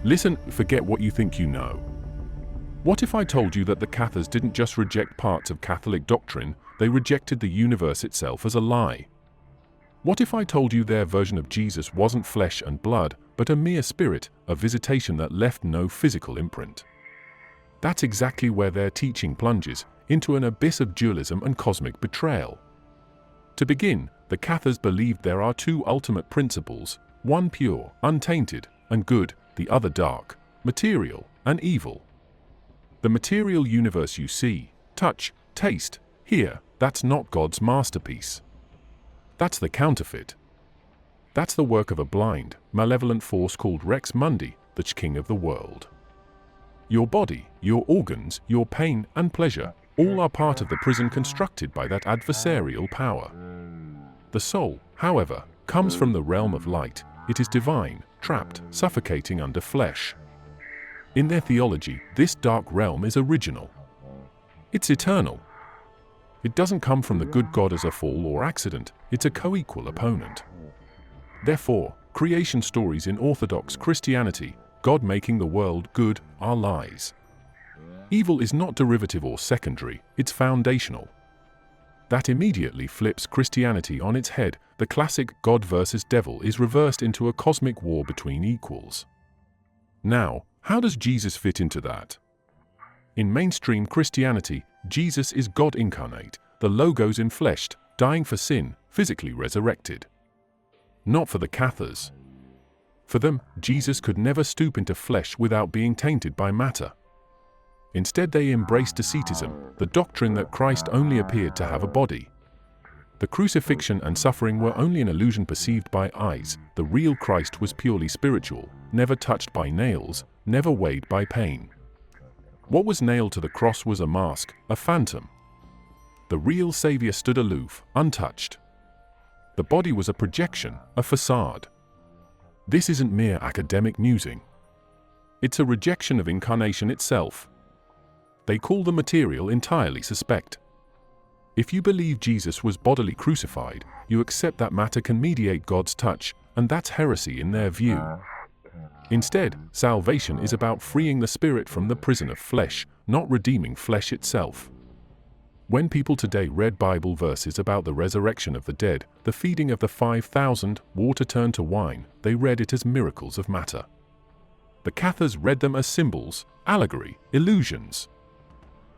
Listen, forget what you think you know. What if I told you that the Cathars didn't just reject parts of Catholic doctrine, they rejected the universe itself as a lie? What if I told you their version of Jesus wasn't flesh and blood, but a mere spirit, a visitation that left no physical imprint? That's exactly where their teaching plunges, into an abyss of dualism and cosmic betrayal. To begin, the Cathars believed there are two ultimate principles, one pure, untainted, and good, the other dark, material, and evil. The material universe you see, touch, taste, hear, that's not God's masterpiece. That's the counterfeit. That's the work of a blind, malevolent force called Rex Mundi, the king of the world. Your body, your organs, your pain and pleasure, all are part of the prison constructed by that adversarial power. The soul, however, comes from the realm of light. It is divine, trapped, suffocating under flesh. In their theology, this dark realm is original. It's eternal. It doesn't come from the good God as a fall or accident, it's a co-equal opponent. Therefore, creation stories in Orthodox Christianity, God making the world good, are lies. Evil is not derivative or secondary, it's foundational. That immediately flips Christianity on its head. The classic God versus devil is reversed into a cosmic war between equals. Now, how does Jesus fit into that? In mainstream Christianity, Jesus is God incarnate, the Logos enfleshed, dying for sin, physically resurrected. Not for the Cathars. For them, Jesus could never stoop into flesh without being tainted by matter. Instead, they embraced asceticism, the doctrine that Christ only appeared to have a body. The crucifixion and suffering were only an illusion perceived by eyes. The real Christ was purely spiritual, never touched by nails, never weighed by pain. What was nailed to the cross was a mask, a phantom. The real Savior stood aloof, untouched. The body was a projection, a facade. This isn't mere academic musing. It's a rejection of incarnation itself. They call the material entirely suspect. If you believe Jesus was bodily crucified, you accept that matter can mediate God's touch, and that's heresy in their view. Instead, salvation is about freeing the spirit from the prison of flesh, not redeeming flesh itself. When people today read Bible verses about the resurrection of the dead, the feeding of the 5,000, water turned to wine, they read it as miracles of matter. The Cathars read them as symbols, allegory, illusions.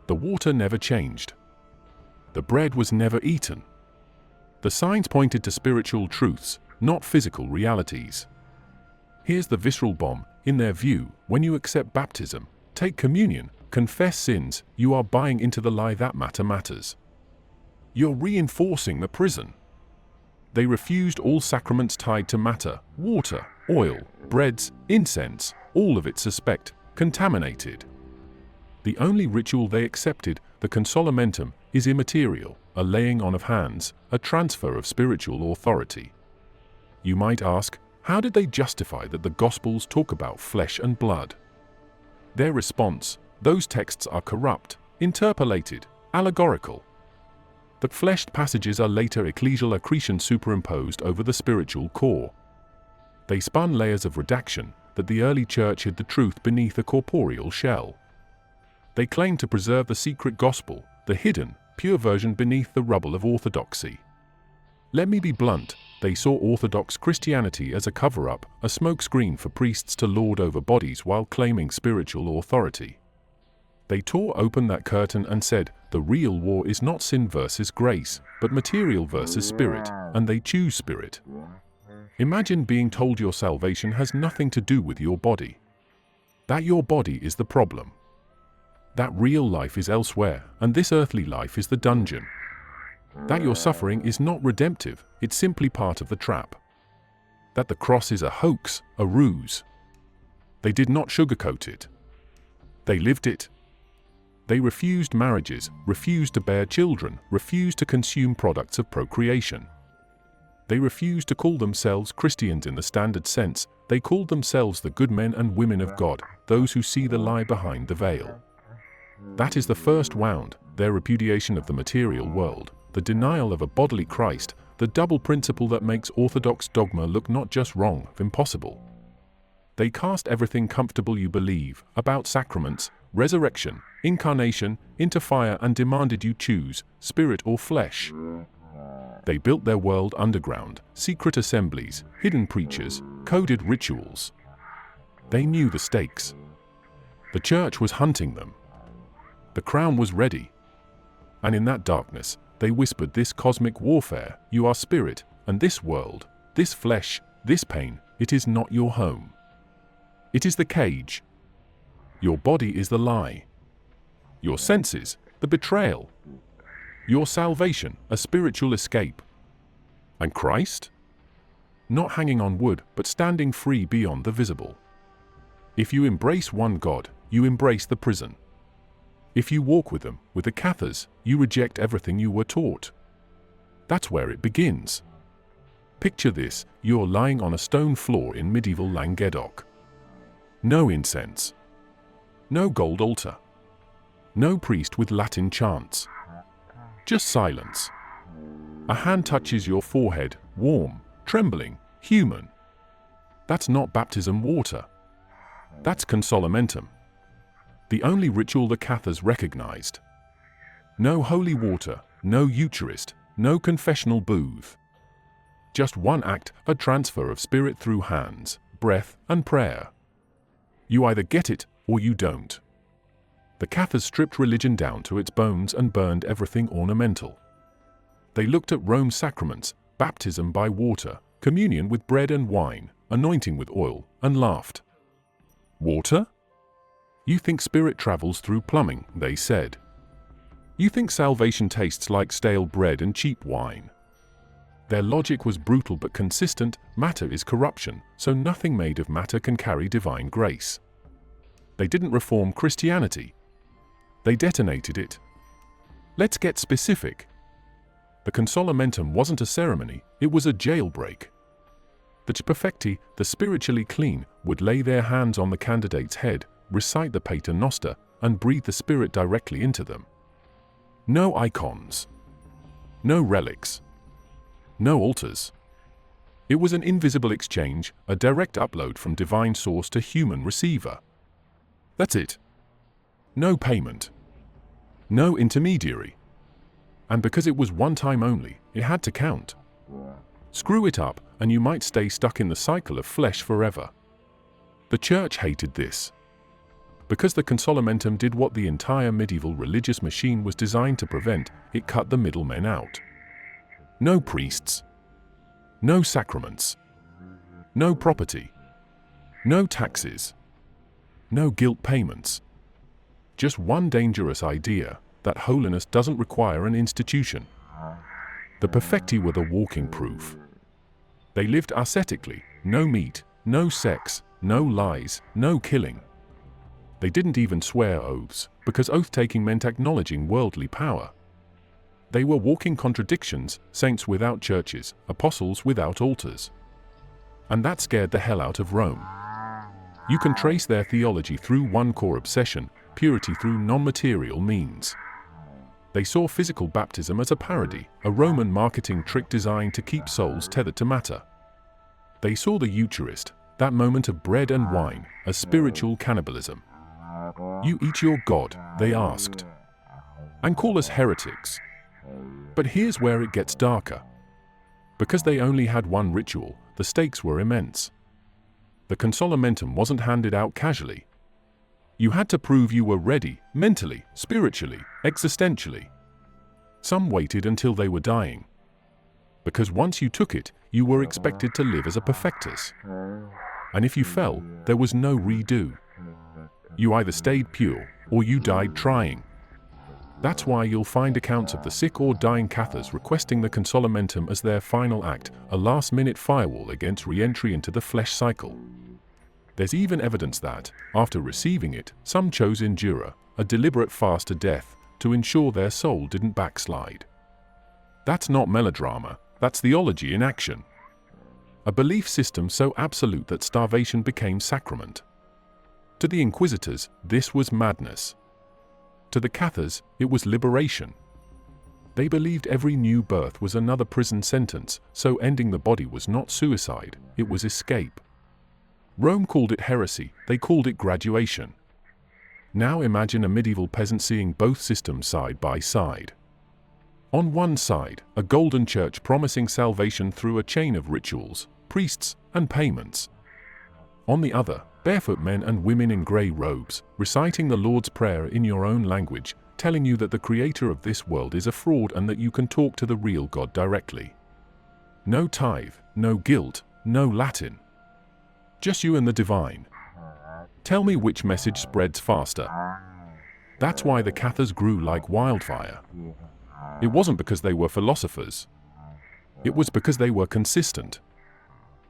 The water never changed. The bread was never eaten. The signs pointed to spiritual truths, not physical realities. Here's the visceral bomb. In their view, when you accept baptism, take communion, confess sins, you are buying into the lie that matter matters. You're reinforcing the prison. They refused all sacraments tied to matter, water, oil, breads, incense, all of it suspect, contaminated. The only ritual they accepted, the consolamentum, is immaterial, a laying on of hands, a transfer of spiritual authority. You might ask, how did they justify that the Gospels talk about flesh and blood? Their response, those texts are corrupt, interpolated, allegorical. The fleshed passages are later ecclesial accretion superimposed over the spiritual core. They spun layers of redaction, that the early church hid the truth beneath a corporeal shell. They claimed to preserve the secret gospel, the hidden, pure version beneath the rubble of orthodoxy. Let me be blunt, they saw Orthodox Christianity as a cover-up, a smokescreen for priests to lord over bodies while claiming spiritual authority. They tore open that curtain and said, the real war is not sin versus grace, but material versus spirit, and they choose spirit. Imagine being told your salvation has nothing to do with your body. That your body is the problem. That real life is elsewhere, and this earthly life is the dungeon. That your suffering is not redemptive, it's simply part of the trap. That the cross is a hoax, a ruse. They did not sugarcoat it. They lived it. They refused marriages, refused to bear children, refused to consume products of procreation. They refused to call themselves Christians in the standard sense, they called themselves the good men and women of God, those who see the lie behind the veil. That is the first wound, their repudiation of the material world, the denial of a bodily Christ, the double principle that makes orthodox dogma look not just wrong, impossible. They cast everything comfortable you believe about sacraments, resurrection, incarnation, into fire and demanded you choose spirit or flesh. They built their world underground, secret assemblies, hidden preachers, coded rituals. They knew the stakes. The church was hunting them. The crown was ready. And in that darkness, they whispered this cosmic warfare: you are spirit, and this world, this flesh, this pain, it is not your home. It is the cage. Your body is the lie. Your senses, the betrayal. Your salvation, a spiritual escape. And Christ? Not hanging on wood, but standing free beyond the visible. If you embrace one God, you embrace the prison. If you walk with them, with the Cathars, you reject everything you were taught. That's where it begins. Picture this: you're lying on a stone floor in medieval Languedoc. No incense. No gold altar. No priest with Latin chants. Just silence. A hand touches your forehead, warm, trembling, human. That's not baptism water. That's consolamentum. The only ritual the Cathars recognized. No holy water, no Eucharist, no confessional booth. Just one act, a transfer of spirit through hands, breath, and prayer. You either get it, or you don't. The Cathars stripped religion down to its bones and burned everything ornamental. They looked at Rome's sacraments, baptism by water, communion with bread and wine, anointing with oil, and laughed. Water? You think spirit travels through plumbing, they said. You think salvation tastes like stale bread and cheap wine. Their logic was brutal but consistent: matter is corruption, so nothing made of matter can carry divine grace. They didn't reform Christianity. They detonated it. Let's get specific. The consolamentum wasn't a ceremony, it was a jailbreak. The perfecti, the spiritually clean, would lay their hands on the candidate's head, recite the Pater Noster, and breathe the Spirit directly into them. No icons. No relics. No altars. It was an invisible exchange, a direct upload from divine source to human receiver. That's it. No payment. No intermediary. And because it was one time only, it had to count. Screw it up, and you might stay stuck in the cycle of flesh forever. The church hated this. Because the consolamentum did what the entire medieval religious machine was designed to prevent: it cut the middlemen out. No priests. No sacraments. No property. No taxes. No guilt payments. Just one dangerous idea: that holiness doesn't require an institution. The perfecti were the walking proof. They lived ascetically: no meat, no sex, no lies, no killing. They didn't even swear oaths, because oath-taking meant acknowledging worldly power. They were walking contradictions: saints without churches, apostles without altars. And that scared the hell out of Rome. You can trace their theology through one core obsession: purity through non-material means. They saw physical baptism as a parody, a Roman marketing trick designed to keep souls tethered to matter. They saw the Eucharist, that moment of bread and wine, as spiritual cannibalism. You eat your God, they asked, and call us heretics. But here's where it gets darker. Because they only had one ritual, the stakes were immense. The consolamentum wasn't handed out casually. You had to prove you were ready, mentally, spiritually, existentially. Some waited until they were dying. Because once you took it, you were expected to live as a perfectus. And if you fell, there was no redo. You either stayed pure, or you died trying. That's why you'll find accounts of the sick or dying Cathars requesting the consolamentum as their final act, a last-minute firewall against re-entry into the flesh cycle. There's even evidence that, after receiving it, some chose endura, a deliberate fast to death, to ensure their soul didn't backslide. That's not melodrama, that's theology in action. A belief system so absolute that starvation became sacrament. To the Inquisitors, this was madness. To the Cathars, it was liberation. They believed every new birth was another prison sentence, so ending the body was not suicide, it was escape. Rome called it heresy, they called it graduation. Now imagine a medieval peasant seeing both systems side by side. On one side, a golden church promising salvation through a chain of rituals, priests, and payments. On the other, barefoot men and women in grey robes, reciting the Lord's Prayer in your own language, telling you that the creator of this world is a fraud and that you can talk to the real God directly. No tithe, no guilt, no Latin. Just you and the divine. Tell me which message spreads faster. That's why the Cathars grew like wildfire. It wasn't because they were philosophers. It was because they were consistent.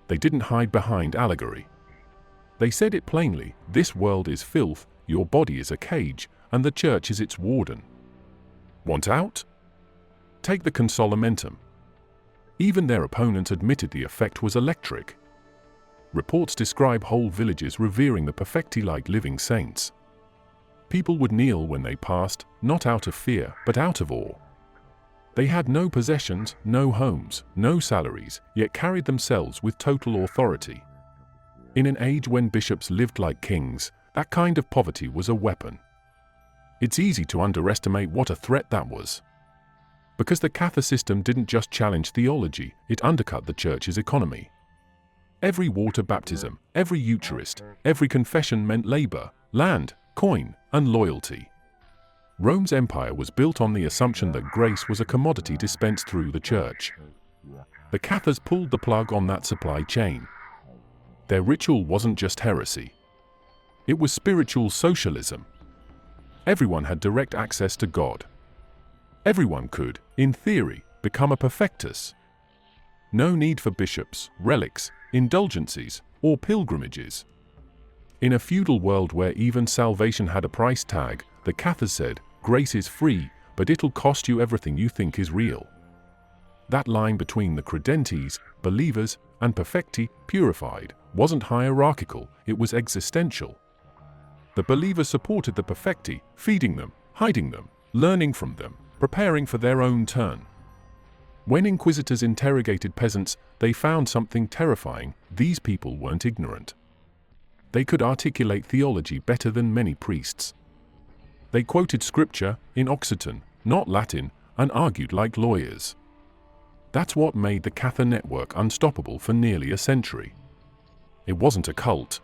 They didn't hide behind allegory. They said it plainly, this world is filth, your body is a cage, and the church is its warden. Want out? Take the consolamentum. Even their opponents admitted the effect was electric. Reports describe whole villages revering the perfecti like living saints. People would kneel when they passed, not out of fear, but out of awe. They had no possessions, no homes, no salaries, yet carried themselves with total authority. In an age when bishops lived like kings, that kind of poverty was a weapon. It's easy to underestimate what a threat that was. Because the Cathar system didn't just challenge theology, it undercut the church's economy. Every water baptism, every Eucharist, every confession meant labor, land, coin, and loyalty. Rome's empire was built on the assumption that grace was a commodity dispensed through the church. The Cathars pulled the plug on that supply chain. Their ritual wasn't just heresy. It was spiritual socialism. Everyone had direct access to God. Everyone could, in theory, become a perfectus. No need for bishops, relics, indulgences, or pilgrimages. In a feudal world where even salvation had a price tag, the Cathars said, grace is free, but it'll cost you everything you think is real. That line between the credentes, believers, and perfecti, purified, wasn't hierarchical, it was existential. The believers supported the perfecti, feeding them, hiding them, learning from them, preparing for their own turn. When inquisitors interrogated peasants, they found something terrifying: these people weren't ignorant. They could articulate theology better than many priests. They quoted scripture in Occitan, not Latin, and argued like lawyers. That's what made the Cathar network unstoppable for nearly a century. It wasn't a cult.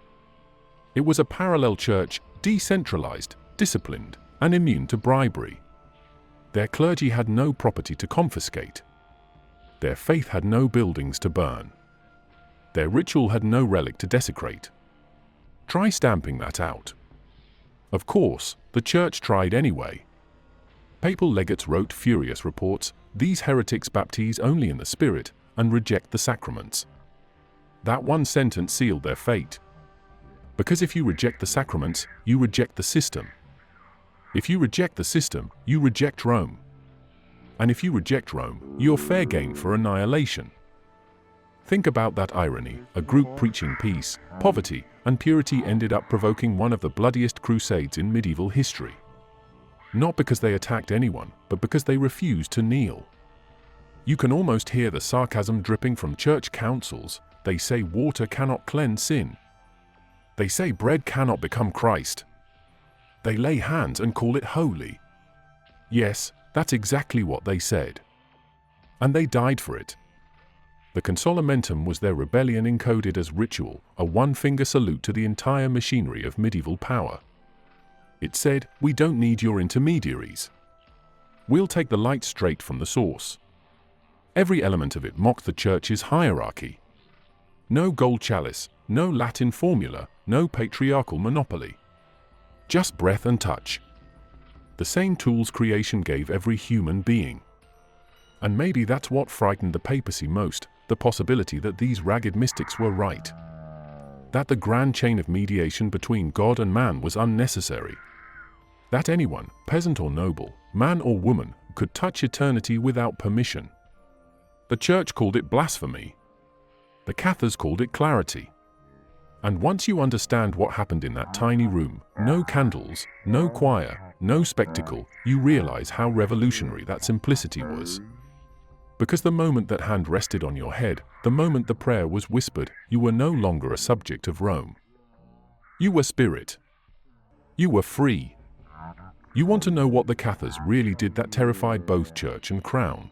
It was a parallel church, decentralized, disciplined, and immune to bribery. Their clergy had no property to confiscate. Their faith had no buildings to burn. Their ritual had no relic to desecrate. Try stamping that out. Of course, the church tried anyway. Papal legates wrote furious reports, these heretics baptize only in the Spirit and reject the sacraments. That one sentence sealed their fate. Because if you reject the sacraments, you reject the system. If you reject the system, you reject Rome. And if you reject Rome, you're fair game for annihilation. Think about that irony: a group preaching peace, poverty, and purity ended up provoking one of the bloodiest crusades in medieval history. Not because they attacked anyone, but because they refused to kneel. You can almost hear the sarcasm dripping from church councils. They say water cannot cleanse sin. They say bread cannot become Christ. They lay hands and call it holy. Yes, that's exactly what they said. And they died for it. The consolamentum was their rebellion encoded as ritual, a one-finger salute to the entire machinery of medieval power. It said, we don't need your intermediaries. We'll take the light straight from the source. Every element of it mocked the church's hierarchy. No gold chalice, no Latin formula, no patriarchal monopoly. Just breath and touch. The same tools creation gave every human being. And maybe that's what frightened the papacy most, the possibility that these ragged mystics were right. That the grand chain of mediation between God and man was unnecessary. That anyone, peasant or noble, man or woman, could touch eternity without permission. The church called it blasphemy. The Cathars called it clarity. And once you understand what happened in that tiny room, no candles, no choir, no spectacle, you realize how revolutionary that simplicity was. Because the moment that hand rested on your head, the moment the prayer was whispered, you were no longer a subject of Rome. You were spirit. You were free. You want to know what the Cathars really did that terrified both church and crown?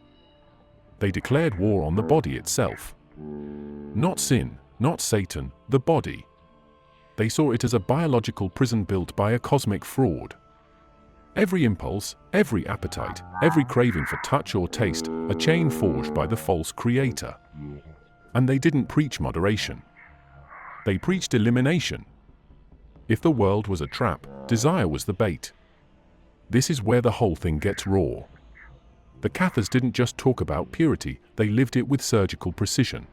They declared war on the body itself. Not sin, not Satan, the body. They saw it as a biological prison built by a cosmic fraud. Every impulse, every appetite, every craving for touch or taste, a chain forged by the false creator. And they didn't preach moderation. They preached elimination. If the world was a trap, desire was the bait. This is where the whole thing gets raw. The Cathars didn't just talk about purity, they lived it with surgical precision.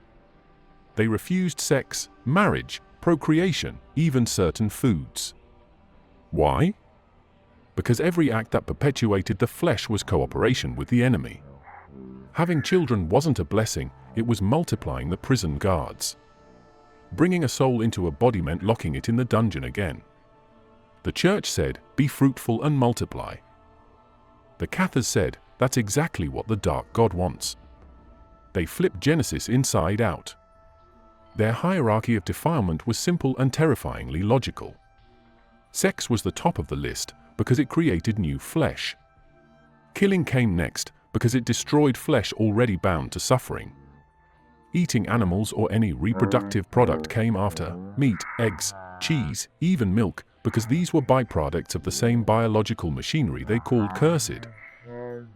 They refused sex, marriage, procreation, even certain foods. Why? Because every act that perpetuated the flesh was cooperation with the enemy. Having children wasn't a blessing, it was multiplying the prison guards. Bringing a soul into a body meant locking it in the dungeon again. The church said, be fruitful and multiply. The Cathars said, that's exactly what the dark god wants. They flipped Genesis inside out. Their hierarchy of defilement was simple and terrifyingly logical. Sex was the top of the list because it created new flesh. Killing came next because it destroyed flesh already bound to suffering. Eating animals or any reproductive product came after: meat, eggs, cheese, even milk, because these were byproducts of the same biological machinery they called cursed.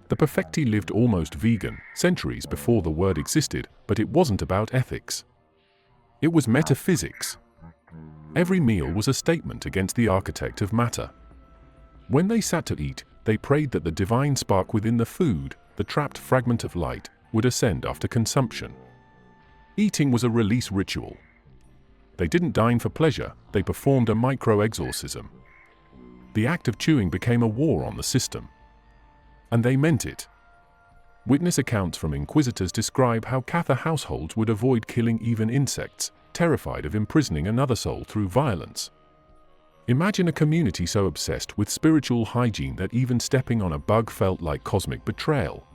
The perfecti lived almost vegan, centuries before the word existed, but it wasn't about ethics. It was metaphysics. Every meal was a statement against the architect of matter. When they sat to eat, they prayed that the divine spark within the food, the trapped fragment of light, would ascend after consumption. Eating was a release ritual. They didn't dine for pleasure, they performed a micro-exorcism. The act of chewing became a war on the system. And they meant it. Witness accounts from inquisitors describe how Cathar households would avoid killing even insects, terrified of imprisoning another soul through violence. Imagine a community so obsessed with spiritual hygiene that even stepping on a bug felt like cosmic betrayal.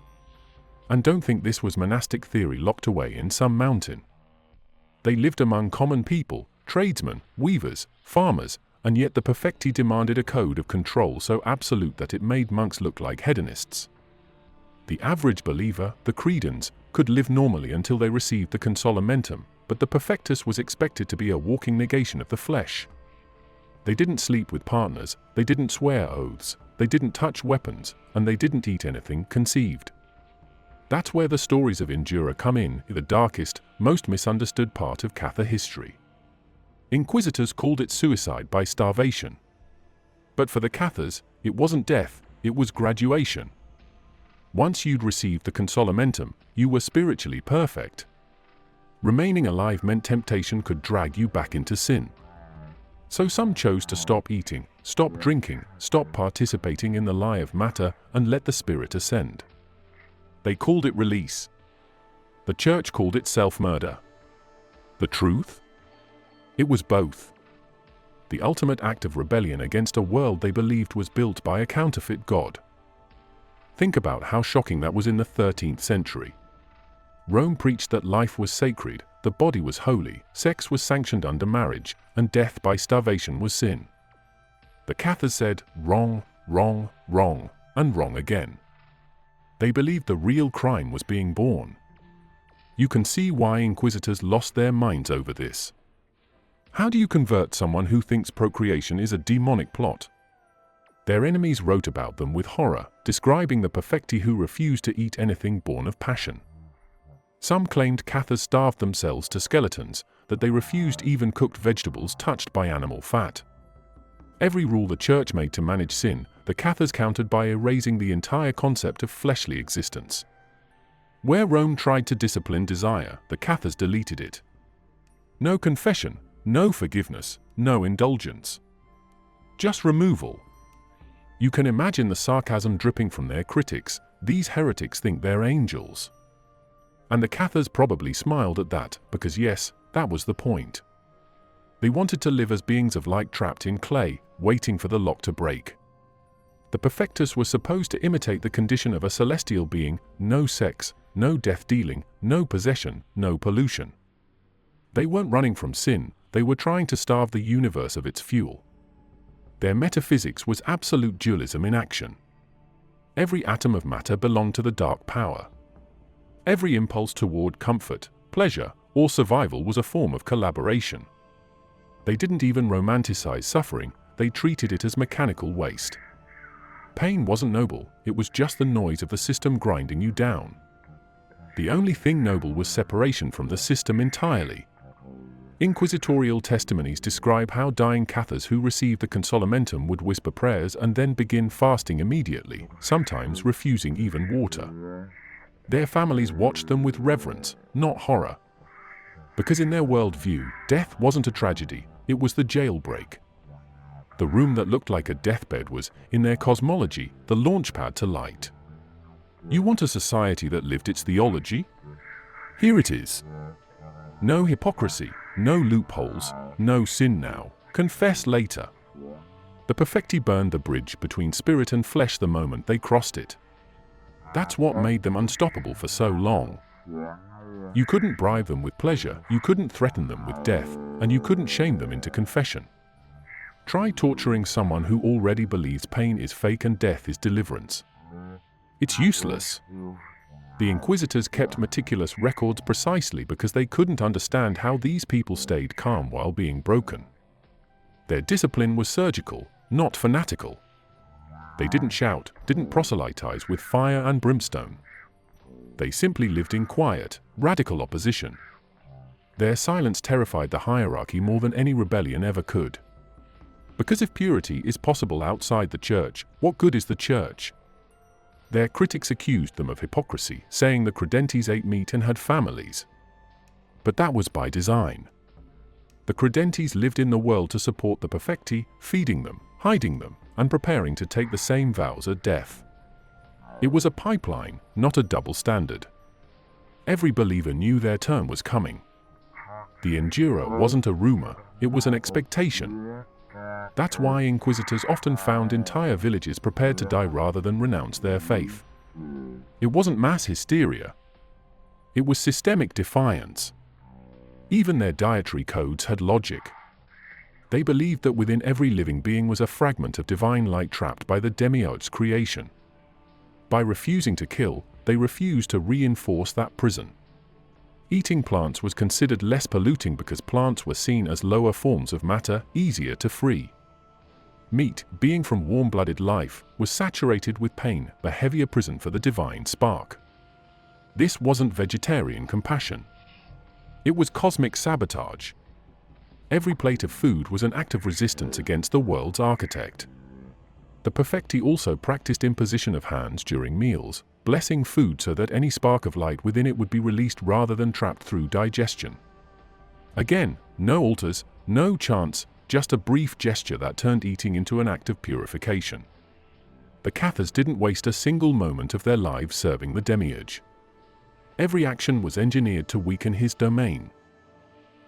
And don't think this was monastic theory locked away in some mountain. They lived among common people, tradesmen, weavers, farmers, and yet the perfecti demanded a code of control so absolute that it made monks look like hedonists. The average believer, the credens, could live normally until they received the consolamentum, but the perfectus was expected to be a walking negation of the flesh. They didn't sleep with partners, they didn't swear oaths, they didn't touch weapons, and they didn't eat anything conceived. That's where the stories of Endura come in, the darkest, most misunderstood part of Cathar history. Inquisitors called it suicide by starvation. But for the Cathars, it wasn't death, it was graduation. Once you'd received the consolamentum, you were spiritually perfect. Remaining alive meant temptation could drag you back into sin. So some chose to stop eating, stop drinking, stop participating in the lie of matter, and let the spirit ascend. They called it release. The church called it self-murder. The truth? It was both. The ultimate act of rebellion against a world they believed was built by a counterfeit god. Think about how shocking that was in the 13th century. Rome preached that life was sacred, the body was holy, sex was sanctioned under marriage, and death by starvation was sin. The Cathars said, wrong, wrong, wrong, and wrong again. They believed the real crime was being born. You can see why inquisitors lost their minds over this. How do you convert someone who thinks procreation is a demonic plot? Their enemies wrote about them with horror, describing the perfecti who refused to eat anything born of passion. Some claimed Cathars starved themselves to skeletons, that they refused even cooked vegetables touched by animal fat. Every rule the church made to manage sin, the Cathars countered by erasing the entire concept of fleshly existence. Where Rome tried to discipline desire, the Cathars deleted it. No confession, no forgiveness, no indulgence. Just removal. You can imagine the sarcasm dripping from their critics. These heretics think they're angels. And the Cathars probably smiled at that, because yes, that was the point. They wanted to live as beings of light trapped in clay, waiting for the lock to break. The perfectus was supposed to imitate the condition of a celestial being: no sex, no death dealing, no possession, no pollution. They weren't running from sin, they were trying to starve the universe of its fuel. Their metaphysics was absolute dualism in action. Every atom of matter belonged to the dark power. Every impulse toward comfort, pleasure, or survival was a form of collaboration. They didn't even romanticize suffering, they treated it as mechanical waste. Pain wasn't noble, it was just the noise of the system grinding you down. The only thing noble was separation from the system entirely. Inquisitorial testimonies describe how dying Cathars who received the consolamentum would whisper prayers and then begin fasting immediately, sometimes refusing even water. Their families watched them with reverence, not horror. Because in their worldview, death wasn't a tragedy, it was the jailbreak. The room that looked like a deathbed was, in their cosmology, the launchpad to light. You want a society that lived its theology? Here it is. No hypocrisy, no loopholes, no sin now, confess later. The perfecti burned the bridge between spirit and flesh the moment they crossed it. That's what made them unstoppable for so long. You couldn't bribe them with pleasure, you couldn't threaten them with death, and you couldn't shame them into confession. Try torturing someone who already believes pain is fake and death is deliverance. It's useless. The Inquisitors kept meticulous records precisely because they couldn't understand how these people stayed calm while being broken. Their discipline was surgical, not fanatical. They didn't shout, didn't proselytize with fire and brimstone. They simply lived in quiet, radical opposition. Their silence terrified the hierarchy more than any rebellion ever could. Because if purity is possible outside the church, what good is the church? Their critics accused them of hypocrisy, saying the credentes ate meat and had families. But that was by design. The credentes lived in the world to support the perfecti, feeding them, hiding them, and preparing to take the same vows at death. It was a pipeline, not a double standard. Every believer knew their turn was coming. The enduro wasn't a rumor, it was an expectation. That's why inquisitors often found entire villages prepared to die rather than renounce their faith. It wasn't mass hysteria. It was systemic defiance. Even their dietary codes had logic. They believed that within every living being was a fragment of divine light trapped by the demiurge's creation. By refusing to kill, they refused to reinforce that prison. Eating plants was considered less polluting because plants were seen as lower forms of matter, easier to free. Meat, being from warm-blooded life, was saturated with pain, a heavier prison for the divine spark. This wasn't vegetarian compassion. It was cosmic sabotage. Every plate of food was an act of resistance against the world's architect. The perfecti also practiced imposition of hands during meals, blessing food so that any spark of light within it would be released rather than trapped through digestion. Again, no altars, no chants, just a brief gesture that turned eating into an act of purification. The Cathars didn't waste a single moment of their lives serving the demiurge. Every action was engineered to weaken his domain.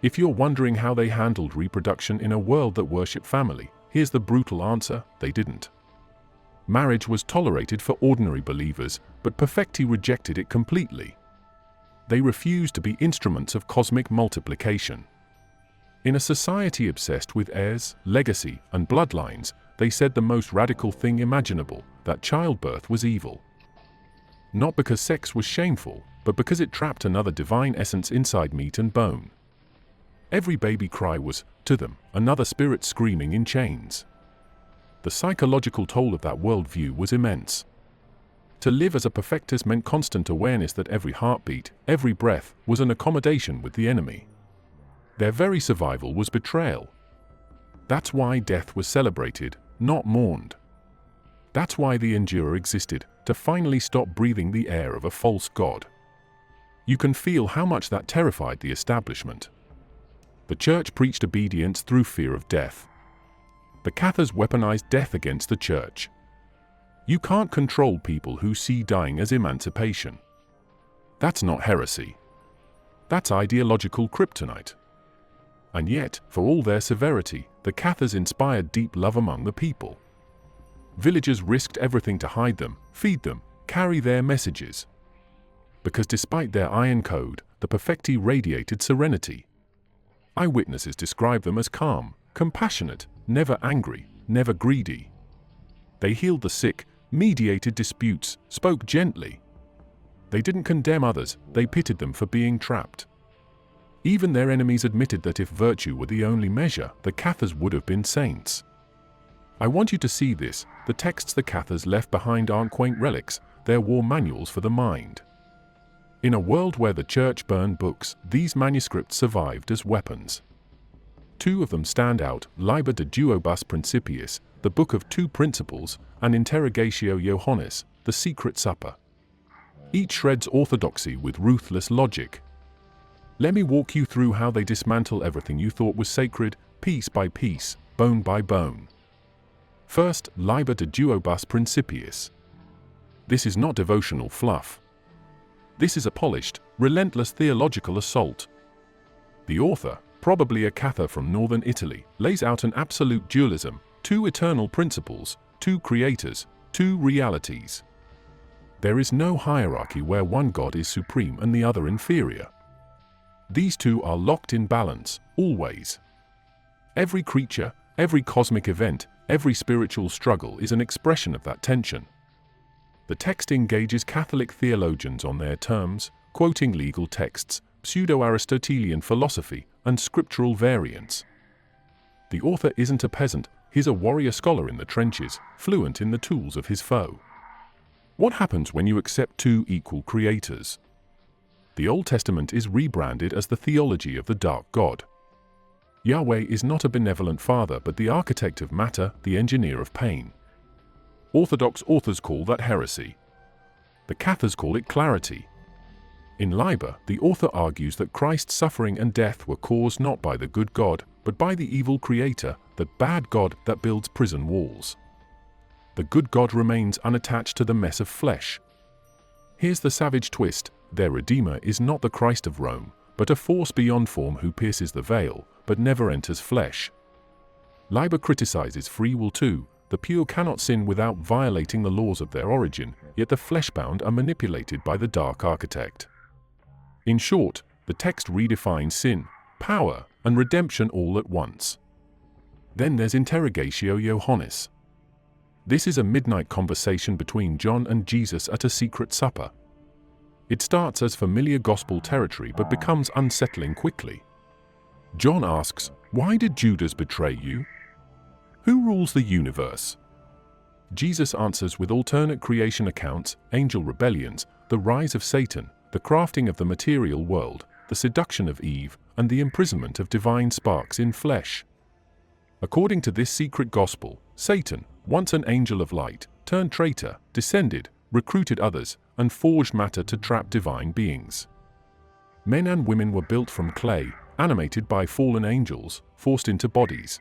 If you're wondering how they handled reproduction in a world that worshipped family, here's the brutal answer: they didn't. Marriage was tolerated for ordinary believers, but perfecti rejected it completely. They refused to be instruments of cosmic multiplication. In a society obsessed with heirs, legacy, and bloodlines, they said the most radical thing imaginable, that childbirth was evil. Not because sex was shameful, but because it trapped another divine essence inside meat and bone. Every baby cry was, to them, another spirit screaming in chains. The psychological toll of that worldview was immense. To live as a perfectus meant constant awareness that every heartbeat, every breath, was an accommodation with the enemy. Their very survival was betrayal. That's why death was celebrated, not mourned. That's why the Endura existed, to finally stop breathing the air of a false god. You can feel how much that terrified the establishment. The church preached obedience through fear of death. The Cathars weaponized death against the church. You can't control people who see dying as emancipation. That's not heresy. That's ideological kryptonite. And yet, for all their severity, the Cathars inspired deep love among the people. Villagers risked everything to hide them, feed them, carry their messages. because despite their iron code, the perfecti radiated serenity. Eyewitnesses describe them as calm, compassionate, never angry, never greedy. They healed the sick, mediated disputes, spoke gently. They didn't condemn others, they pitied them for being trapped. Even their enemies admitted that if virtue were the only measure, the Cathars would have been saints. I want you to see this. The texts the Cathars left behind aren't quaint relics, they're war manuals for the mind. In a world where the church burned books, these manuscripts survived as weapons. Two of them stand out: Liber de Duobus Principiis, the Book of Two Principles, and Interrogatio Johannis, the Secret Supper. Each shreds orthodoxy with ruthless logic. Let me walk you through how they dismantle everything you thought was sacred, piece by piece, bone by bone. First, Liber de Duobus Principiis. This is not devotional fluff. This is a polished, relentless theological assault. The author, probably a Cathar from northern Italy, lays out an absolute dualism: two eternal principles, two creators, two realities. There is no hierarchy where one God is supreme and the other inferior. These two are locked in balance, always. Every creature, every cosmic event, every spiritual struggle is an expression of that tension. The text engages Catholic theologians on their terms, quoting legal texts, pseudo-Aristotelian philosophy, and scriptural variants. The author isn't a peasant, he's a warrior scholar in the trenches, fluent in the tools of his foe. What happens when you accept two equal creators? The Old Testament is rebranded as the theology of the dark god. Yahweh is not a benevolent father but the architect of matter, the engineer of pain. Orthodox authors call that heresy. The Cathars call it clarity. In Liber, the author argues that Christ's suffering and death were caused not by the good God, but by the evil creator, the bad God that builds prison walls. The good God remains unattached to the mess of flesh. Here's the savage twist: their Redeemer is not the Christ of Rome, but a force beyond form who pierces the veil, but never enters flesh. Liber criticizes free will too. The pure cannot sin without violating the laws of their origin, yet the fleshbound are manipulated by the dark architect. In short, the text redefines sin, power, and redemption all at once. Then there's Interrogatio Johannis. This is a midnight conversation between John and Jesus at a secret supper. It starts as familiar gospel territory but becomes unsettling quickly. John asks, "Why did Judas betray you? Who rules the universe?" Jesus answers with alternate creation accounts, angel rebellions, the rise of Satan, the crafting of the material world, the seduction of Eve, and the imprisonment of divine sparks in flesh. According to this secret gospel, Satan, once an angel of light, turned traitor, descended, recruited others, and forged matter to trap divine beings. Men and women were built from clay, animated by fallen angels, forced into bodies.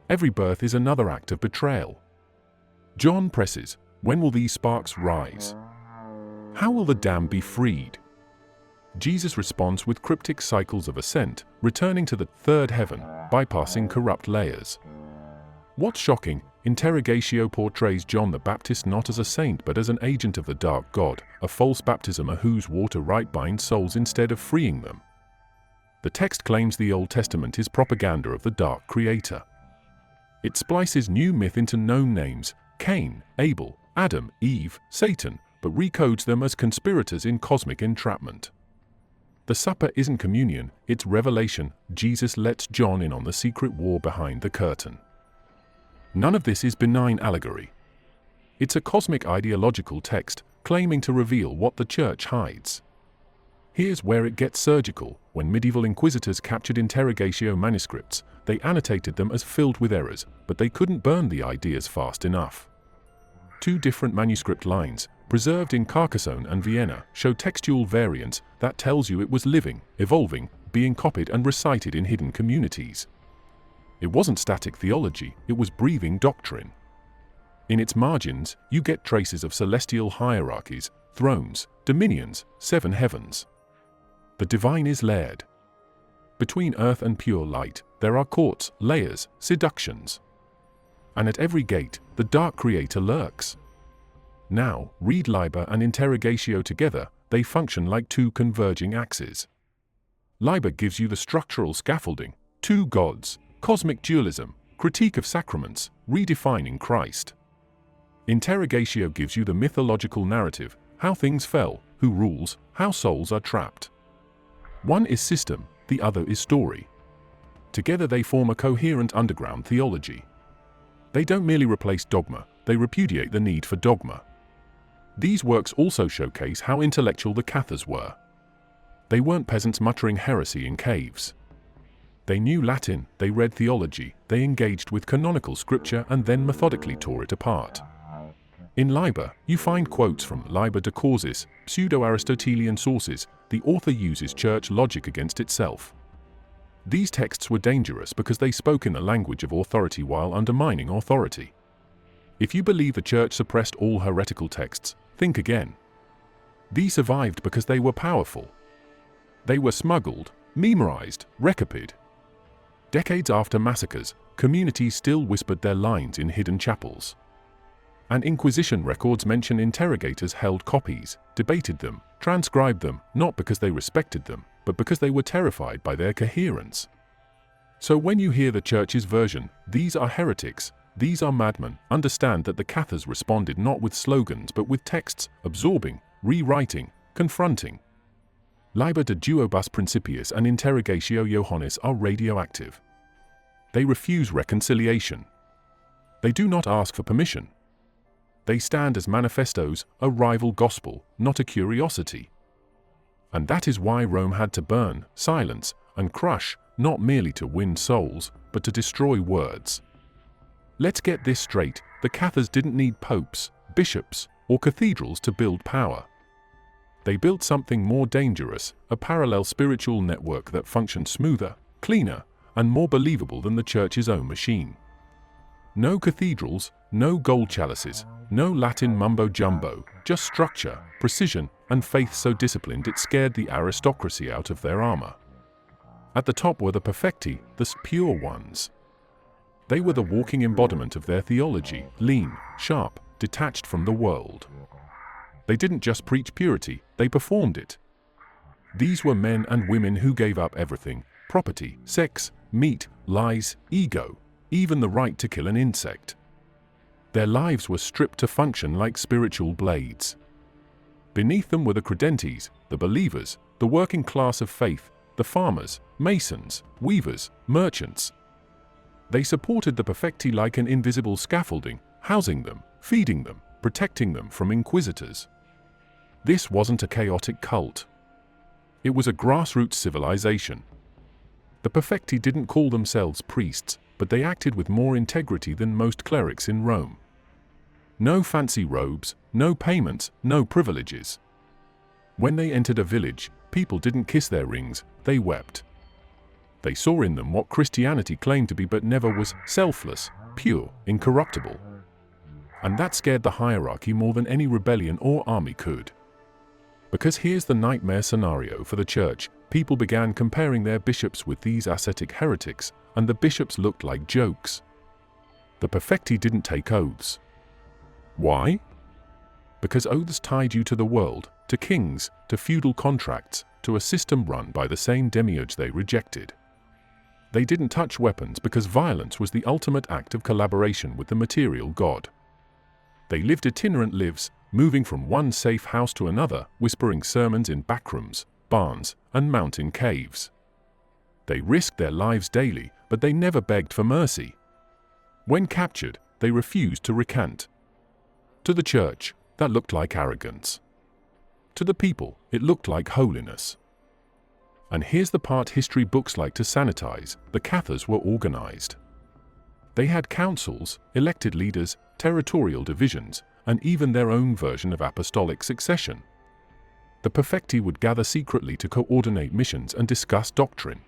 Every birth is another act of betrayal. John presses, when will these sparks rise? How will the damned be freed? Jesus responds with cryptic cycles of ascent, returning to the third heaven, bypassing corrupt layers. What's shocking, Interrogatio portrays John the Baptist not as a saint but as an agent of the dark god, a false baptismer whose water right binds souls instead of freeing them. The text claims the Old Testament is propaganda of the dark creator. It splices new myth into known names: Cain, Abel, Adam, Eve, Satan, but recodes them as conspirators in cosmic entrapment. The supper isn't communion, it's revelation. Jesus lets John in on the secret war behind the curtain. None of this is benign allegory. It's a cosmic ideological text, claiming to reveal what the church hides. Here's where it gets surgical. When medieval inquisitors captured Interrogatio manuscripts, they annotated them as filled with errors, but they couldn't burn the ideas fast enough. Two different manuscript lines, preserved in Carcassonne and Vienna, show textual variants that tells you it was living, evolving, being copied and recited in hidden communities. It wasn't static theology, it was breathing doctrine. In its margins, you get traces of celestial hierarchies, thrones, dominions, seven heavens. The divine is layered. Between earth and pure light, there are courts, layers, seductions. And at every gate, the dark creator lurks. Now, read Liber and Interrogatio together, they function like two converging axes. Liber gives you the structural scaffolding, two gods, cosmic dualism, critique of sacraments, redefining Christ. Interrogatio gives you the mythological narrative, how things fell, who rules, how souls are trapped. One is system, the other is story. Together they form a coherent underground theology. They don't merely replace dogma, they repudiate the need for dogma. These works also showcase how intellectual the Cathars were. They weren't peasants muttering heresy in caves. They knew Latin, they read theology, they engaged with canonical scripture and then methodically tore it apart. In Liber, you find quotes from Liber de Causis, pseudo-Aristotelian sources. The author uses church logic against itself. These texts were dangerous because they spoke in the language of authority while undermining authority. If you believe the church suppressed all heretical texts, think again. These survived because they were powerful. They were smuggled, memorized, recopied. Decades after massacres, communities still whispered their lines in hidden chapels. And Inquisition records mention interrogators held copies, debated them, transcribed them, not because they respected them, but because they were terrified by their coherence. So when you hear the church's version, these are heretics, these are madmen, understand that the Cathars responded not with slogans but with texts, absorbing, rewriting, confronting. Liber de Duobus Principius and Interrogatio Ioannis are radioactive. They refuse reconciliation. They do not ask for permission. They stand as manifestos, a rival gospel, not a curiosity. And that is why Rome had to burn, silence, and crush, not merely to win souls, but to destroy words. Let's get this straight, the Cathars didn't need popes, bishops, or cathedrals to build power. They built something more dangerous, a parallel spiritual network that functioned smoother, cleaner, and more believable than the church's own machine. No cathedrals, no gold chalices, no Latin mumbo-jumbo, just structure, precision, and faith so disciplined it scared the aristocracy out of their armor. At the top were the perfecti, the pure ones. They were the walking embodiment of their theology, lean, sharp, detached from the world. They didn't just preach purity, they performed it. These were men and women who gave up everything: property, sex, meat, lies, ego, even the right to kill an insect. Their lives were stripped to function like spiritual blades. Beneath them were the credentes, the believers, the working class of faith, the farmers, masons, weavers, merchants. They supported the perfecti like an invisible scaffolding, housing them, feeding them, protecting them from inquisitors. This wasn't a chaotic cult. It was a grassroots civilization. The perfecti didn't call themselves priests, but they acted with more integrity than most clerics in Rome. No fancy robes, no payments, no privileges. When they entered a village, people didn't kiss their rings, they wept. They saw in them what Christianity claimed to be but never was: selfless, pure, incorruptible. And that scared the hierarchy more than any rebellion or army could. Because here's the nightmare scenario for the church: people began comparing their bishops with these ascetic heretics, and the bishops looked like jokes. The perfecti didn't take oaths. Why? Because oaths tied you to the world, to kings, to feudal contracts, to a system run by the same demiurge they rejected. They didn't touch weapons because violence was the ultimate act of collaboration with the material god. They lived itinerant lives, moving from one safe house to another, whispering sermons in backrooms, barns, and mountain caves. They risked their lives daily, but they never begged for mercy. When captured, they refused to recant. To the church, that looked like arrogance. To the people, it looked like holiness. And here's the part history books like to sanitize: the Cathars were organized. They had councils, elected leaders, territorial divisions, and even their own version of apostolic succession. The perfecti would gather secretly to coordinate missions and discuss doctrine.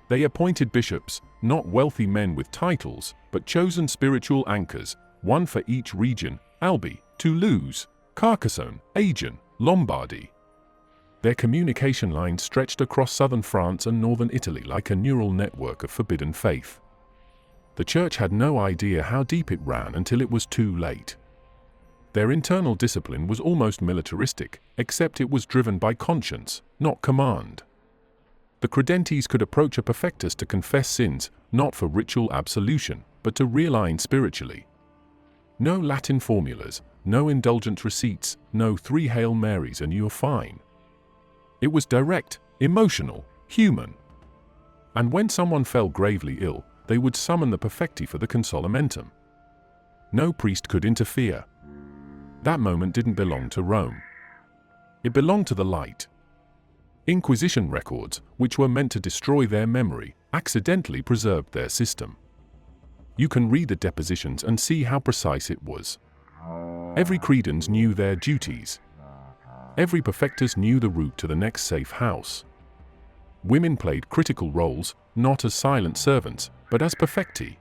They appointed bishops, not wealthy men with titles, but chosen spiritual anchors, one for each region: Albi, Toulouse, Carcassonne, Agen, Lombardy. Their communication lines stretched across southern France and northern Italy like a neural network of forbidden faith. The church had no idea how deep it ran until it was too late. Their internal discipline was almost militaristic, except it was driven by conscience, not command. The credentes could approach a perfectus to confess sins, not for ritual absolution, but to realign spiritually. No Latin formulas, no indulgent receipts, no 3 Hail Marys and you're fine. It was direct, emotional, human. And when someone fell gravely ill, they would summon the perfecti for the consolamentum. No priest could interfere. That moment didn't belong to Rome. It belonged to the light. Inquisition records, which were meant to destroy their memory, accidentally preserved their system. You can read the depositions and see how precise it was. Every credens knew their duties. Every perfectus knew the route to the next safe house. Women played critical roles, not as silent servants, but as perfecti.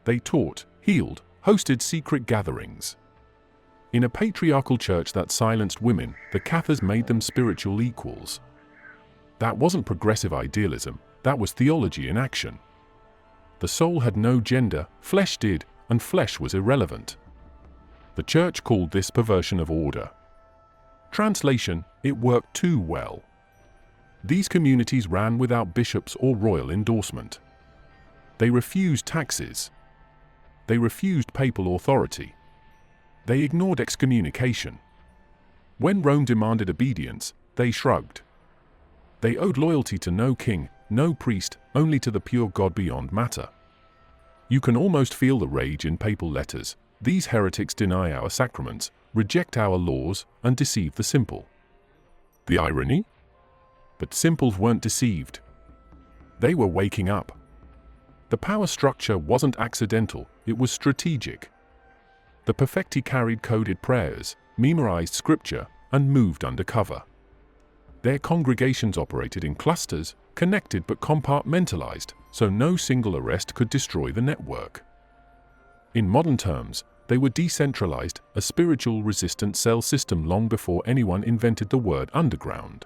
They taught, healed, hosted secret gatherings. In a patriarchal church that silenced women, the Cathars made them spiritual equals. That wasn't progressive idealism, that was theology in action. The soul had no gender, flesh did, and flesh was irrelevant. The church called this perversion of order. Translation: it worked too well. These communities ran without bishops or royal endorsement. They refused taxes. They refused papal authority. They ignored excommunication. When Rome demanded obedience, they shrugged. They owed loyalty to no king, no priest, only to the pure God beyond matter. You can almost feel the rage in papal letters. These heretics deny our sacraments, reject our laws, and deceive the simple. The irony? But simples weren't deceived. They were waking up. The power structure wasn't accidental, it was strategic. The perfecti carried coded prayers, memorized scripture, and moved undercover. Their congregations operated in clusters, connected but compartmentalized, so no single arrest could destroy the network. In modern terms, they were decentralized, a spiritual resistant cell system long before anyone invented the word underground.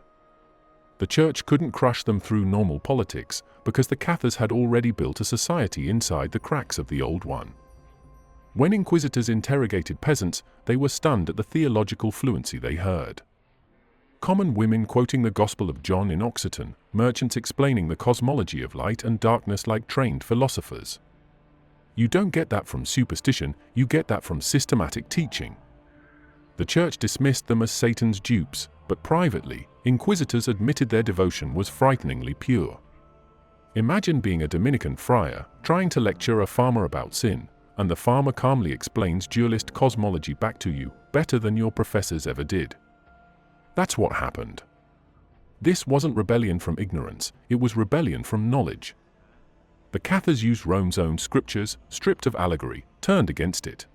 The church couldn't crush them through normal politics, because the Cathars had already built a society inside the cracks of the old one. When inquisitors interrogated peasants, they were stunned at the theological fluency they heard. Common women quoting the Gospel of John in Occitan, merchants explaining the cosmology of light and darkness like trained philosophers. You don't get that from superstition, you get that from systematic teaching. The church dismissed them as Satan's dupes, but privately, inquisitors admitted their devotion was frighteningly pure. Imagine being a Dominican friar, trying to lecture a farmer about sin, and the farmer calmly explains dualist cosmology back to you, better than your professors ever did. That's what happened. This wasn't rebellion from ignorance, it was rebellion from knowledge. The Cathars used Rome's own scriptures, stripped of allegory, turned against it.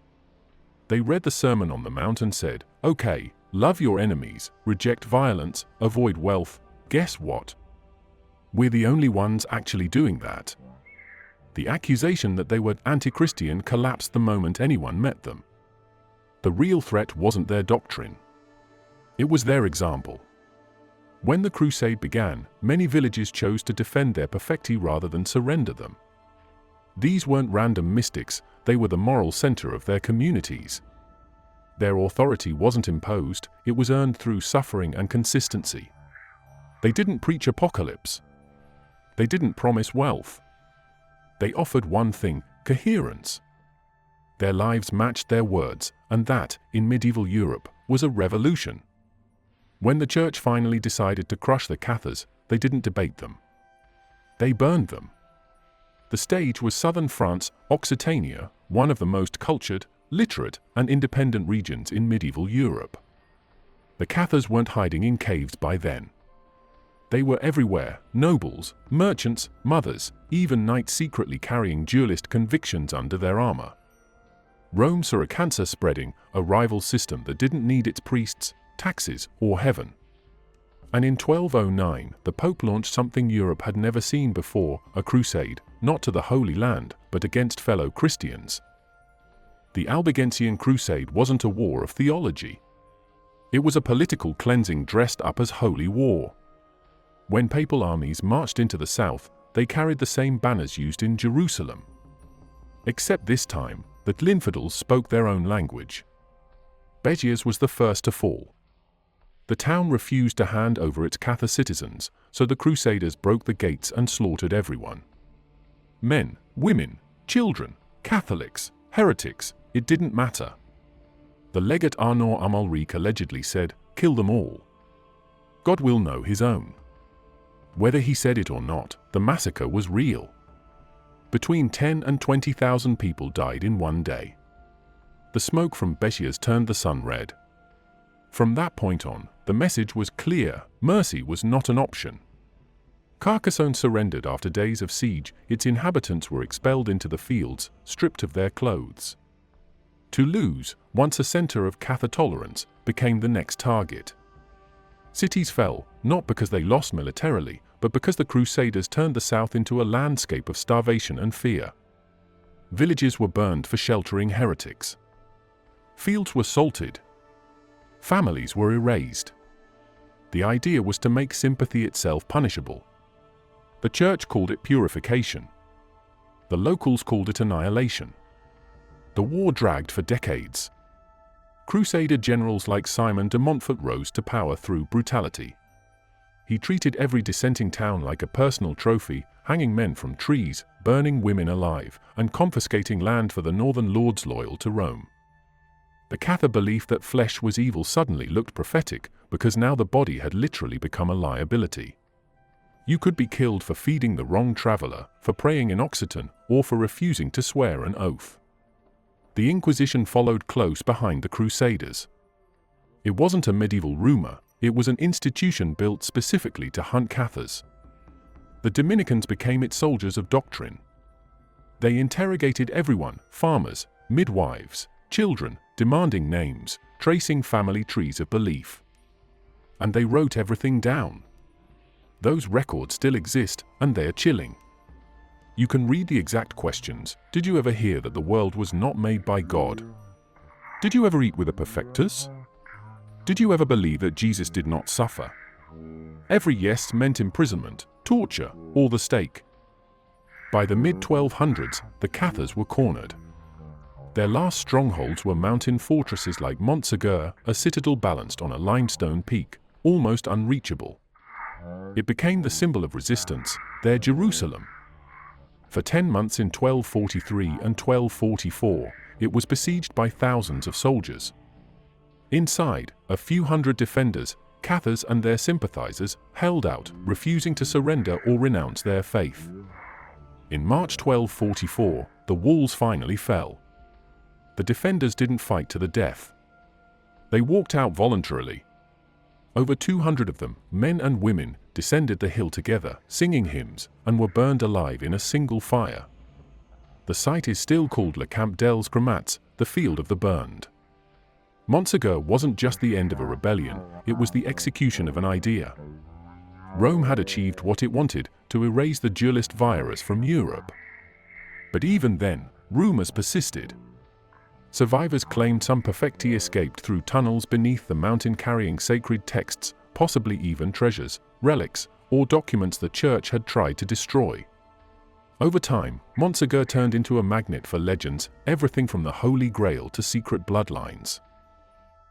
They read the Sermon on the Mount and said, okay, love your enemies, reject violence, avoid wealth. Guess what? We're the only ones actually doing that. The accusation that they were anti-Christian collapsed the moment anyone met them. The real threat wasn't their doctrine. It was their example. When the crusade began, many villages chose to defend their perfecti rather than surrender them. These weren't random mystics, they were the moral center of their communities. Their authority wasn't imposed, it was earned through suffering and consistency. They didn't preach apocalypse. They didn't promise wealth. They offered one thing: coherence. Their lives matched their words, and that, in medieval Europe, was a revolution. When the church finally decided to crush the Cathars, they didn't debate them. They burned them. The stage was southern France, Occitania, one of the most cultured, literate, and independent regions in medieval Europe. The Cathars weren't hiding in caves by then. They were everywhere: nobles, merchants, mothers, even knights secretly carrying dualist convictions under their armor. Rome saw a cancer spreading, a rival system that didn't need its priests, taxes, or heaven. And in 1209, the Pope launched something Europe had never seen before, a crusade, not to the Holy Land, but against fellow Christians. The Albigensian Crusade wasn't a war of theology. It was a political cleansing dressed up as holy war. When papal armies marched into the south, they carried the same banners used in Jerusalem. Except this time, the infidels spoke their own language. Béziers was the first to fall. The town refused to hand over its Cathar citizens, so the Crusaders broke the gates and slaughtered everyone. Men, women, children, Catholics, heretics, it didn't matter. The legate Arnaud Amalric allegedly said, "Kill them all. God will know his own." Whether he said it or not, the massacre was real. Between 10 and 20,000 people died in one day. The smoke from Béziers turned the sun red. From that point on, the message was clear: mercy was not an option. Carcassonne surrendered after days of siege. Its inhabitants were expelled into the fields, stripped of their clothes. Toulouse, once a center of Cathar tolerance, became the next target. Cities fell, not because they lost militarily, but because the Crusaders turned the south into a landscape of starvation and fear. Villages were burned for sheltering heretics. Fields were salted. Families were erased. The idea was to make sympathy itself punishable. The church called it purification. The locals called it annihilation. The war dragged for decades. Crusader generals like Simon de Montfort rose to power through brutality. He treated every dissenting town like a personal trophy, hanging men from trees, burning women alive, and confiscating land for the northern lords loyal to Rome. The Cathar belief that flesh was evil suddenly looked prophetic, because now the body had literally become a liability. You could be killed for feeding the wrong traveler, for praying in Occitan, or for refusing to swear an oath. The Inquisition followed close behind the Crusaders. It wasn't a medieval rumor, it was an institution built specifically to hunt Cathars. The Dominicans became its soldiers of doctrine. They interrogated everyone: farmers, midwives, children, demanding names, tracing family trees of belief. And they wrote everything down. Those records still exist, and they're chilling. You can read the exact questions. Did you ever hear that the world was not made by God? Did you ever eat with a perfectus? Did you ever believe that Jesus did not suffer? Every yes meant imprisonment, torture, or the stake. By the mid-1200s, the Cathars were cornered. Their last strongholds were mountain fortresses like Montségur, a citadel balanced on a limestone peak, almost unreachable. It became the symbol of resistance, their Jerusalem. For 10 months in 1243 and 1244, it was besieged by thousands of soldiers. Inside, a few hundred defenders, Cathars and their sympathizers, held out, refusing to surrender or renounce their faith. In March 1244, the walls finally fell. The defenders didn't fight to the death. They walked out voluntarily. Over 200 of them, men and women, descended the hill together, singing hymns, and were burned alive in a single fire. The site is still called Le Camp dels Cremats, the field of the burned. Montségur wasn't just the end of a rebellion, it was the execution of an idea. Rome had achieved what it wanted, to erase the dualist virus from Europe. But even then, rumors persisted. Survivors claimed some perfecti escaped through tunnels beneath the mountain carrying sacred texts, possibly even treasures, relics, or documents the church had tried to destroy. Over time, Montségur turned into a magnet for legends, everything from the Holy Grail to secret bloodlines.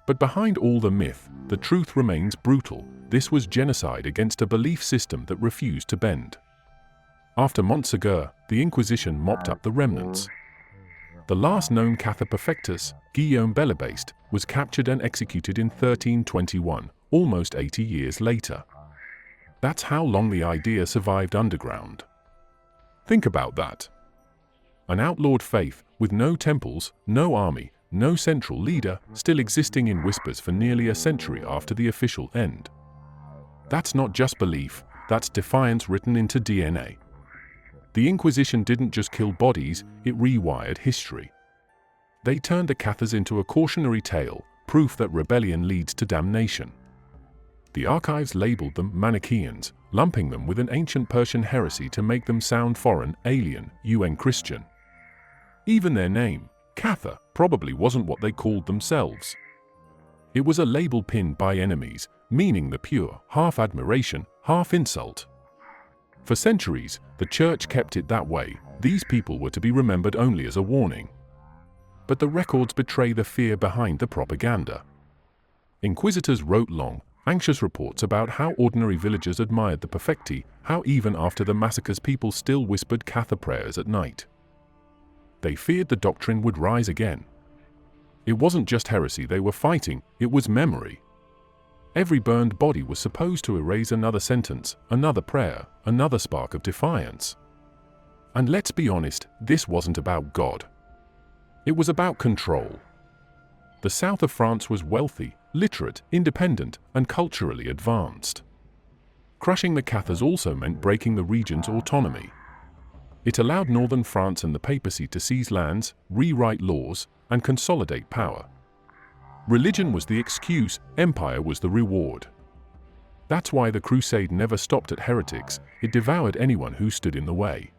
But behind all the myth, the truth remains brutal. This was genocide against a belief system that refused to bend. After Montségur, the Inquisition mopped up the remnants. The last known Cathar perfectus, Guillaume Bellebaste, was captured and executed in 1321, almost 80 years later. That's how long the idea survived underground. Think about that. An outlawed faith, with no temples, no army, no central leader, still existing in whispers for nearly a century after the official end. That's not just belief, that's defiance written into DNA. The Inquisition didn't just kill bodies, it rewired history. They turned the Cathars into a cautionary tale, proof that rebellion leads to damnation. The archives labeled them Manichaeans, lumping them with an ancient Persian heresy to make them sound foreign, alien, UN Christian. Even their name, Cathar, probably wasn't what they called themselves. It was a label pinned by enemies, meaning the pure, half admiration, half insult. For centuries, the church kept it that way. These people were to be remembered only as a warning. but the records betray the fear behind the propaganda. Inquisitors wrote long, anxious reports about how ordinary villagers admired the perfecti, how even after the massacres people still whispered Cathar prayers at night. They feared the doctrine would rise again. It wasn't just heresy they were fighting, it was memory. Every burned body was supposed to erase another sentence, another prayer, another spark of defiance. And let's be honest, this wasn't about God. It was about control. The south of France was wealthy, literate, independent, and culturally advanced. Crushing the Cathars also meant breaking the region's autonomy. It allowed northern France and the papacy to seize lands, rewrite laws, and consolidate power. Religion was the excuse, empire was the reward. That's why the crusade never stopped at heretics, it devoured anyone who stood in the way.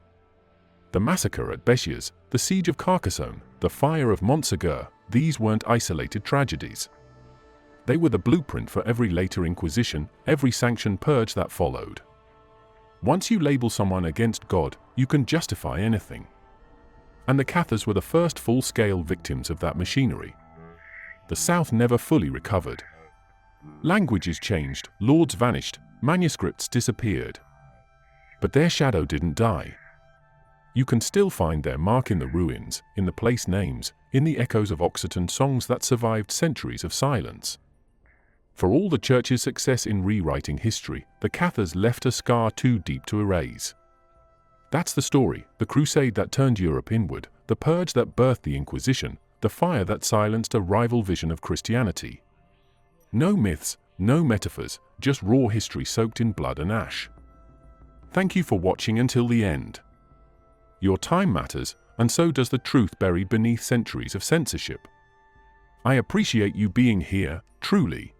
The massacre at Béziers, the siege of Carcassonne, the fire of Montségur, these weren't isolated tragedies. They were the blueprint for every later Inquisition, every sanctioned purge that followed. Once you label someone against God, you can justify anything. And the Cathars were the first full-scale victims of that machinery. The South never fully recovered. Languages changed, lords vanished, manuscripts disappeared. But their shadow didn't die. You can still find their mark in the ruins, in the place names, in the echoes of Occitan songs that survived centuries of silence. For all the Church's success in rewriting history, the Cathars left a scar too deep to erase. That's the story, the crusade that turned Europe inward, the purge that birthed the Inquisition, the fire that silenced a rival vision of Christianity. No myths, no metaphors, just raw history soaked in blood and ash. Thank you for watching until the end. Your time matters, and so does the truth buried beneath centuries of censorship. I appreciate you being here, truly.